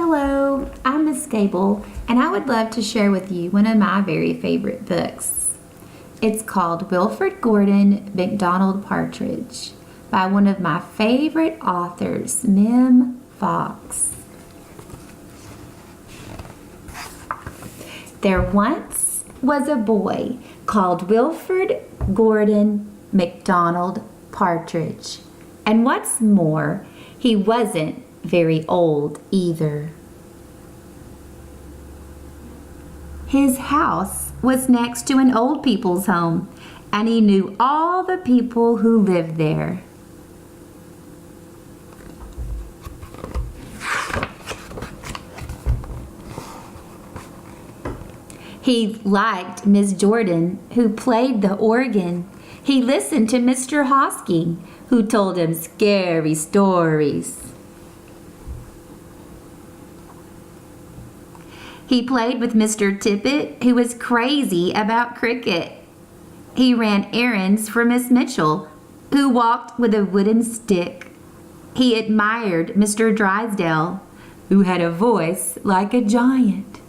Hello, I'm Miss Gable, and I would love to share with you one of my very favorite books. It's called Wilfrid Gordan McDonald Partridge by one of my favorite authors, Mem Fox. There once was a boy called Wilfrid Gordan McDonald Partridge, and what's more, he wasn't very old either. His house was next to an old people's home, and he knew all the people who lived there. He liked Miss Jordan, who played the organ. He listened to Mr. Hosking, who told him scary stories. He played with Mr. Tippett, who was crazy about cricket. He ran errands for Miss Mitchell, who walked with a wooden stick. He admired Mr. Drysdale, who had a voice like a giant.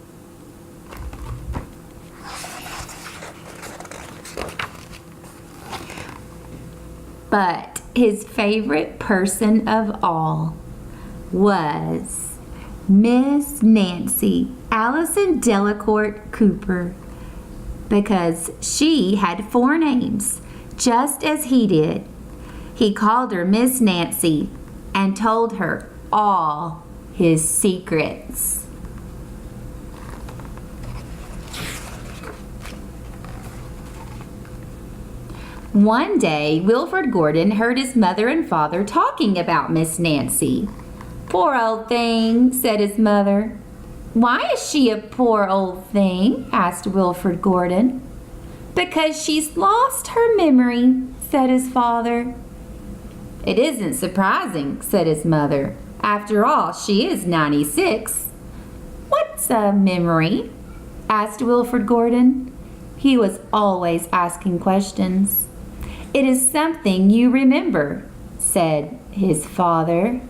But his favorite person of all was Miss Nancy Allison Delacourt Cooper, because she had 4 names, just as he did. He called her Miss Nancy and told her all his secrets. One day, Wilfrid Gordan heard his mother and father talking about Miss Nancy. "Poor old thing," said his mother. "Why is she a poor old thing?" asked Wilfrid Gordan. "Because she's lost her memory," said his father. "It isn't surprising," said his mother. "After all, she is 96. "What's a memory?" asked Wilfrid Gordan. He was always asking questions. "It is something you remember," said his father.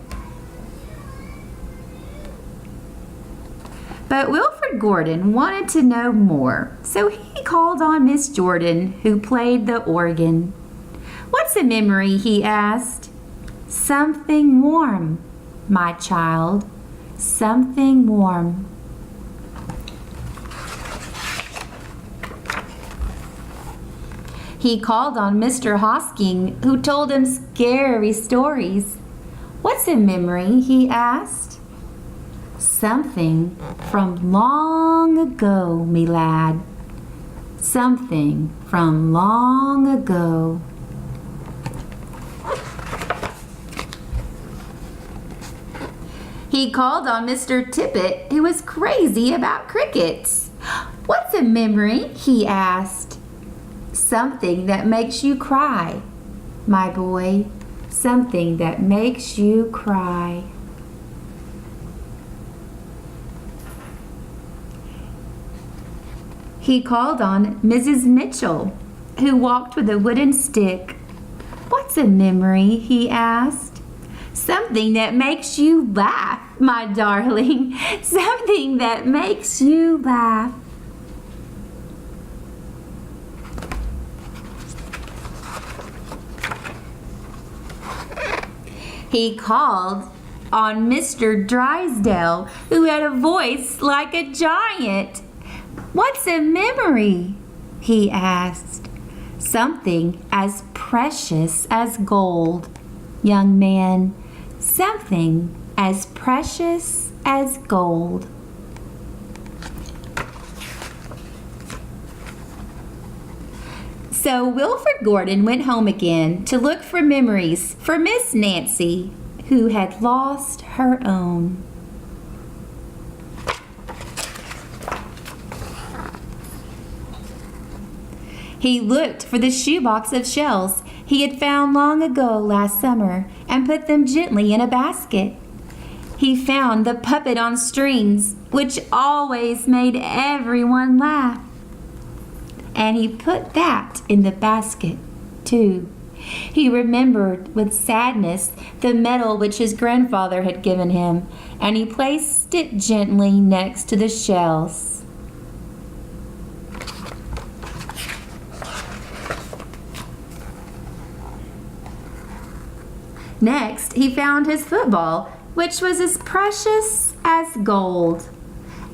But Wilfrid Gordan wanted to know more, so he called on Miss Jordan, who played the organ. "What's a memory?" he asked. "Something warm, my child, something warm." He called on Mr. Hosking, who told him scary stories. "What's a memory?" he asked. "Something from long ago, me lad. Something from long ago." He called on Mr. Tippett, who was crazy about crickets. "What's a memory?" he asked. "Something that makes you cry, my boy. Something that makes you cry." He called on Mrs. Mitchell, who walked with a wooden stick. "What's a memory?" he asked. "Something that makes you laugh, my darling. Something that makes you laugh." He called on Mr. Drysdale, who had a voice like a giant. "What's a memory?" he asked. "Something as precious as gold, young man. Something as precious as gold." So Wilfrid Gordan went home again to look for memories for Miss Nancy, who had lost her own. He looked for the shoebox of shells he had found long ago last summer and put them gently in a basket. He found the puppet on strings, which always made everyone laugh. And he put that in the basket, too. He remembered with sadness the medal which his grandfather had given him, and he placed it gently next to the shells. Next, he found his football, which was as precious as gold.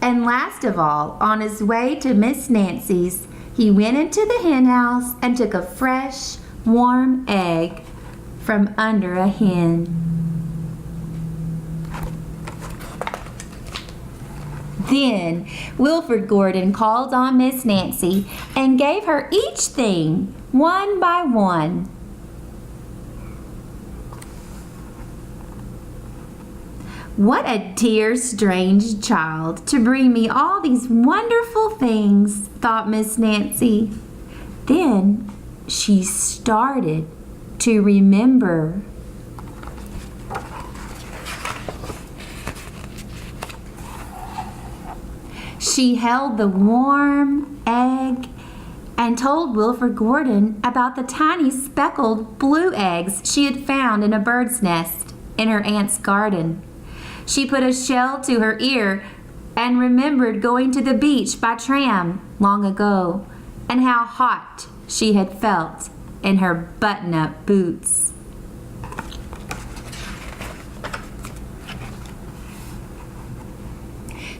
And last of all, on his way to Miss Nancy's, he went into the hen house and took a fresh, warm egg from under a hen. Then Wilfrid Gordan called on Miss Nancy and gave her each thing, one by one. What a dear, strange child to bring me all these wonderful things, thought Miss Nancy. Then she started to remember. She held the warm egg and told Wilfrid Gordan about the tiny speckled blue eggs she had found in a bird's nest in her aunt's garden. She put a shell to her ear and remembered going to the beach by tram long ago and how hot she had felt in her button-up boots.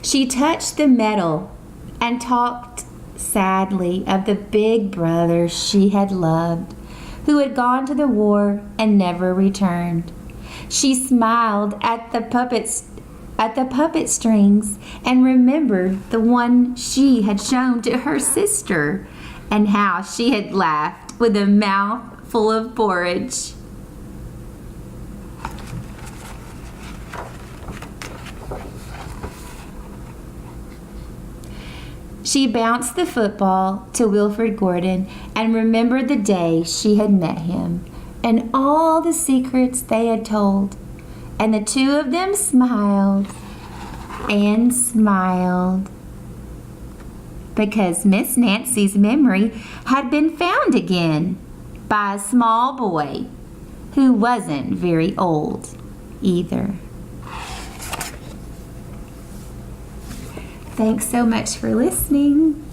She touched the metal and talked sadly of the big brother she had loved, who had gone to the war and never returned. She smiled at the puppet strings and remembered the one she had shown to her sister and how she had laughed with a mouth full of porridge. She bounced the football to Wilfrid Gordan and remembered the day she had met him and all the secrets they had told. And the two of them smiled and smiled because Miss Nancy's memory had been found again by a small boy who wasn't very old either. Thanks so much for listening.